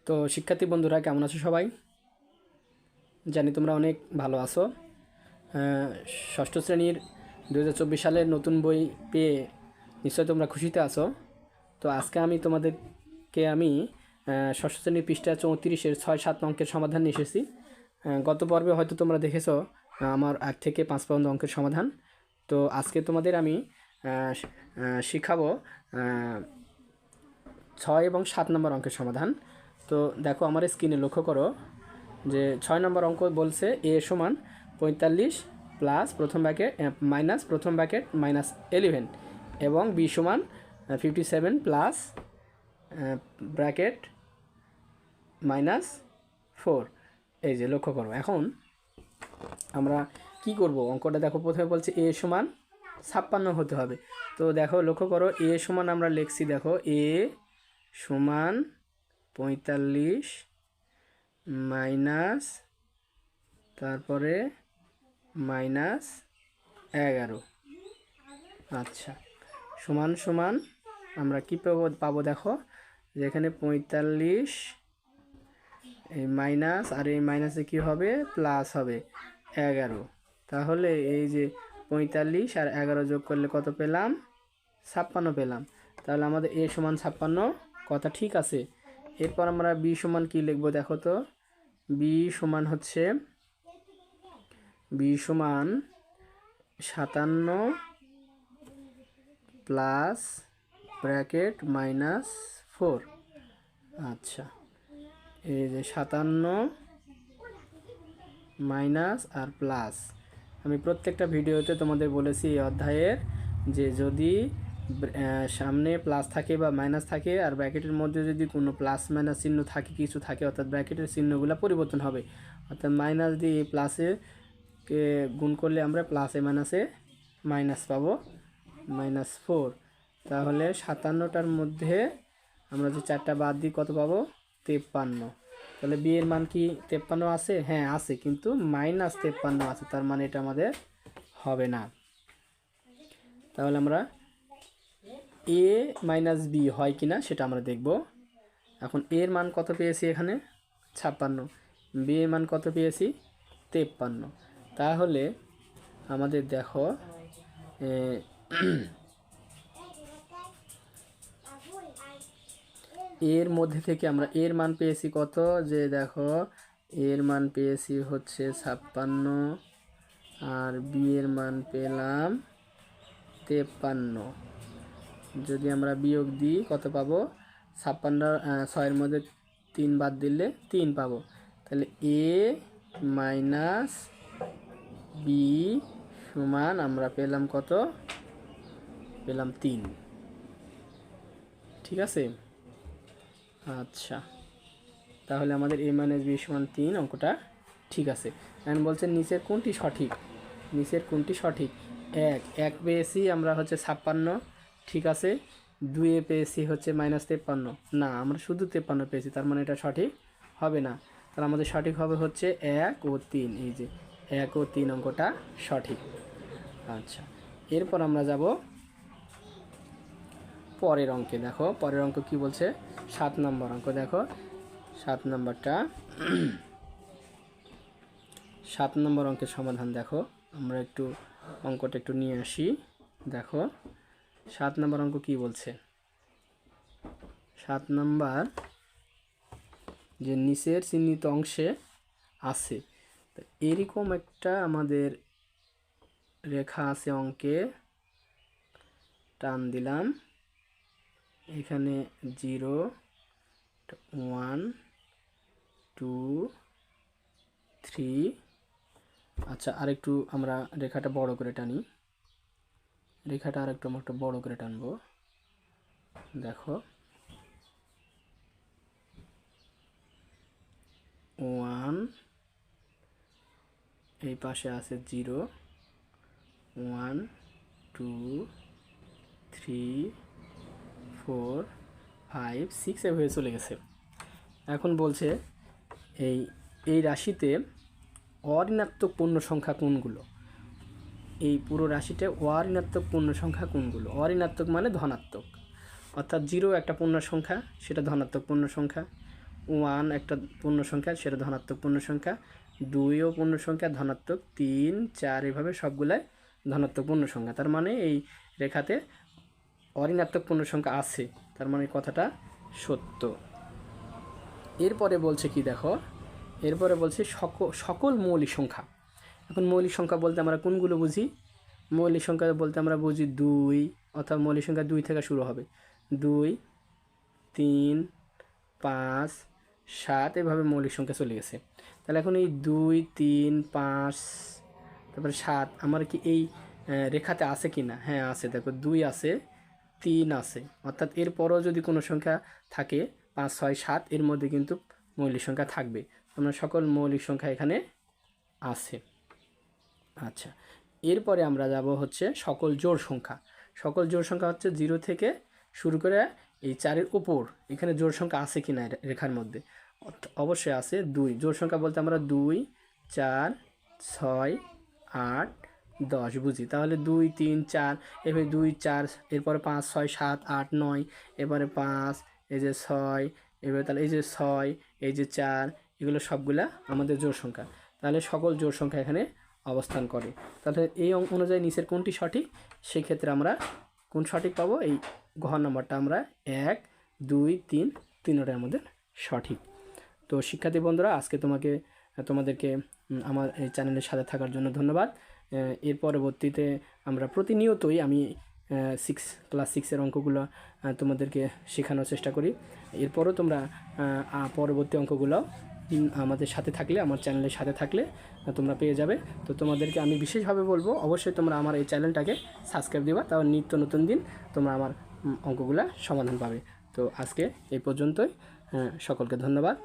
তো শিক্ষার্থী বন্ধুরা কেমন আছো সবাই? জানি তোমরা অনেক ভালো আছো। ষষ্ঠ শ্রেণীর 2024 সালের নতুন বই পেয়ে নিশ্চয়ই তোমরা খুশিতে আছো। তো আজকে আমি তোমাদেরকে ষষ্ঠ শ্রেণীর পৃষ্ঠা 34-এর 6-7 অঙ্কের সমাধান নিয়ে এসেছি। গত পর্বে হয়তো তোমরা দেখেছো আমার 1 থেকে 5 পর্যন্ত অঙ্কের সমাধান। তো আজকে তোমাদের আমি শিখাবো 6 এবং 7 নম্বর অঙ্কের সমাধান। তো দেখো আমার স্ক্রিনে লক্ষ্য করো যে 6 নম্বর অঙ্ক বলছে a সমান 45 প্লাস প্রথম ব্র্যাকেট মাইনাস প্রথম ব্র্যাকেট মাইনাস 11 এবং b সমান 57 প্লাস ব্র্যাকেট মাইনাস 4। এই যে লক্ষ্য করো, এখন আমরা কি করব? অঙ্কটা দেখো, প্রথমে বলছে a সমান 56 হতে হবে। তো দেখো লক্ষ্য করো, a সমান আমরা লিখছি, দেখো a সমান 45 মাইনাস তারপরে মাইনাস 11। আচ্ছা, সমান সমান আমরা কী পাবো দেখো, যেখানে 45 এই মাইনাস আর এই মাইনাসে কী হবে, প্লাস হবে 11। তাহলে এই যে 45 আর 11 যোগ করলে কত পেলাম? 56 পেলাম। তাহলে আমাদের a সমান 56 কথা ঠিক আছে। এরপর আমরা b সমান কি লিখব দেখো তো, b সমান হচ্ছে b সমান 57 প্লাস ব্র্যাকেট মাইনাস 4। আচ্ছা, এই যে 57 মাইনাস আর প্লাস, আমি প্রত্যেকটা ভিডিওতে তোমাদের বলেছি এই অধ্যায়ের যে যদি সামনে প্লাস থাকে বা মাইনাস থাকে আর ব্র্যাকেটের মধ্যে যদি কোনো প্লাস মাইনাস চিহ্ন থাকে, কিছু থাকে, অর্থাৎ ব্র্যাকেটের চিহ্নগুলো পরিবর্তন হবে। অর্থাৎ মাইনাস দিয়ে প্লাসে কে গুণ করলে আমরা প্লাসে মাইনাসে মাইনাস পাবো মাইনাস 4। তাহলে 57টার মধ্যে আমরা যে 4টা বাদ দিই কত পাবো? 53। তাহলে বি এর মান কি 53 আছে? হ্যাঁ আছে, কিন্তু মাইনাস 53 আছে, তার মানে এটা আমাদের হবে না। তাহলে আমরা এ মাইনাস বি হয় কি না সেটা আমরা দেখব। এখন এর মান কত পেয়েছি? এখানে 56। বি এর মান কত পেয়েছি? 53। তাহলে আমাদের দেখো এর মধ্যে থেকে আমরা এর মান পেয়েছি কত, যে দেখো এর মান পেয়েছি হচ্ছে 56 আর বি এর মান পেলাম 53। যদি আমরা বিয়োগ দিই কত পাবো? 56, 6-এর মধ্যে 3 বাদ দিলে 3 পাবো। তাহলে এ মাইনাস বি সমান আমরা পেলাম কত? পেলাম 3। ঠিক আছে। আচ্ছা, তাহলে আমাদের a মাইনাস বি সমান 3 অঙ্কটা ঠিক আছে। এখন বলছে নিচের কোনটি সঠিক? নিচের কোনটি সঠিক? এক পেয়েছি আমরা হচ্ছে 56, ঠিক আছে। 2 পেয়েছি হচ্ছে মাইনাস 53, না আমরা শুধু 53 পেয়েছি, তার মানে এটা সঠিক হবে না। তাহলে আমাদের সঠিক হবে হচ্ছে 1 ও 3। এই যে 1 ও 3 অঙ্কটা সঠিক। আচ্ছা, এরপর আমরা যাব পরের অঙ্কে। দেখো পরের অঙ্ক কি বলছে, 7 নম্বর অঙ্ক। দেখো 7 নম্বরটা 7 নম্বর অঙ্কের সমাধান দেখো, আমরা একটু অঙ্কটা একটু নিয়ে আসি। দেখো 7 নম্বর অঙ্ক কি বলছে। 7 নম্বর যে নিচের চিহ্নিত অংশে আছে, এরকম একটা আমাদের রেখা আছে অঙ্কে, টান দিলাম, এখানে 0 1 2 3। আচ্ছা, আরেকটু আমরা রেখাটা বড় করে টানি, রেখাটা আরেকটু আমরা একটু বড় করে টানবো। দেখো 1, এই পাশে আছে 0 1 2 3 4 5 6 এভাবে চলে গেছে। এখন বলছে এই রাশিতে অঋণাত্মক পূর্ণ সংখ্যা কোনগুলো? এই পুরো রাশিতে অঋণাত্মক পূর্ণ সংখ্যা কোনগুলো? অঋণাত্মক মানে ধনাত্মক, অর্থাৎ 0 একটা পূর্ণ সংখ্যা, সেটা ধনাত্মক পূর্ণ সংখ্যা। 1 একটা পূর্ণ সংখ্যা, সেটা ধনাত্মক পূর্ণ সংখ্যা, 2ও পূর্ণ সংখ্যা ধনাত্মক, 3 4 এভাবে সবগুলাই ধনাত্মক পূর্ণ সংখ্যা। তার মানে এই রেখাতে অঋণাত্মক পূর্ণ সংখ্যা আছে, তার মানে কথাটা সত্য। এরপরে বলছে কি দেখো, এরপরে বলছে সকল মৌলিক সংখ্যা। এখন মৌলিক সংখ্যা বলতে আমরা কোনগুলো বুঝি? মৌলিক সংখ্যা বলতে আমরা বুঝি 2, অর্থাৎ মৌলিক সংখ্যা 2 থেকে শুরু হবে, 2 3 5 7 এভাবে মৌলিক সংখ্যা চলে গেছে। তাহলে এখন এই 2 3 5 তারপরে 7 আমার কি এই রেখাতে আছে কি না? হ্যাঁ আছে, দেখো 2 আছে, 3 আছে, অর্থাৎ এরপরও যদি কোনো সংখ্যা থাকে 5 6 7 এর মধ্যে কিন্তু মৌলিক সংখ্যা থাকবে। তোমরা সকল মৌলিক সংখ্যা এখানে আছে। আচ্ছা, এরপরে আমরা যাব হচ্ছে সকল জোড় সংখ্যা। সকল জোড় সংখ্যা হচ্ছে 0 থেকে শুরু করে এই 4-এর উপর এখানে জোড় সংখ্যা আছে কি না রেখার মধ্যে? অবশ্যই আছে। 2 জোড় সংখ্যা বলতে আমরা 2 4 6 8 10 বুঝি। তাহলে 2 3 4 এভাবে 2 4 এরপরে 5 6 7 8 9 এবারে 5 এই যে 6 এবারে, তাহলে এই যে 6 এই যে 4 এগুলো সবগুলা আমাদের জোড় সংখ্যা। তাহলে সকল জোড় সংখ্যা এখানে অবস্থান করে। তাহলে এই অঙ্ক অনুযায়ী নিচের কোনটি সঠিক? সেক্ষেত্রে আমরা কোন সঠিক পাবো? এই ঘ নম্বরটা আমরা 1 2 3 তিনটার আমাদের সঠিক। তো শিক্ষার্থী বন্ধুরা, আজকে তোমাদেরকে আমার এই চ্যানেলের সাথে থাকার জন্য ধন্যবাদ। এর পরবর্তীতে আমরা প্রতিনিয়তই আমি ক্লাস 6-এর অঙ্কগুলো তোমাদেরকে শেখানোর চেষ্টা করি। এরপরও তোমরা পরবর্তী অঙ্কগুলো আমাদের সাথে থাকলে, আমার চ্যানেলের সাথে থাকলে তোমরা পেয়ে যাবে। তো তোমাদেরকে আমি বিশেষভাবে বলবো, অবশ্যই তোমরা আমার এই চ্যানেলটাকে সাবস্ক্রাইব দিবা, তাও নিত্য নতুন দিন তোমরা আমার অঙ্কগুলো সমাধান পাবে। তো আজকে এই পর্যন্তই, সকলকে ধন্যবাদ।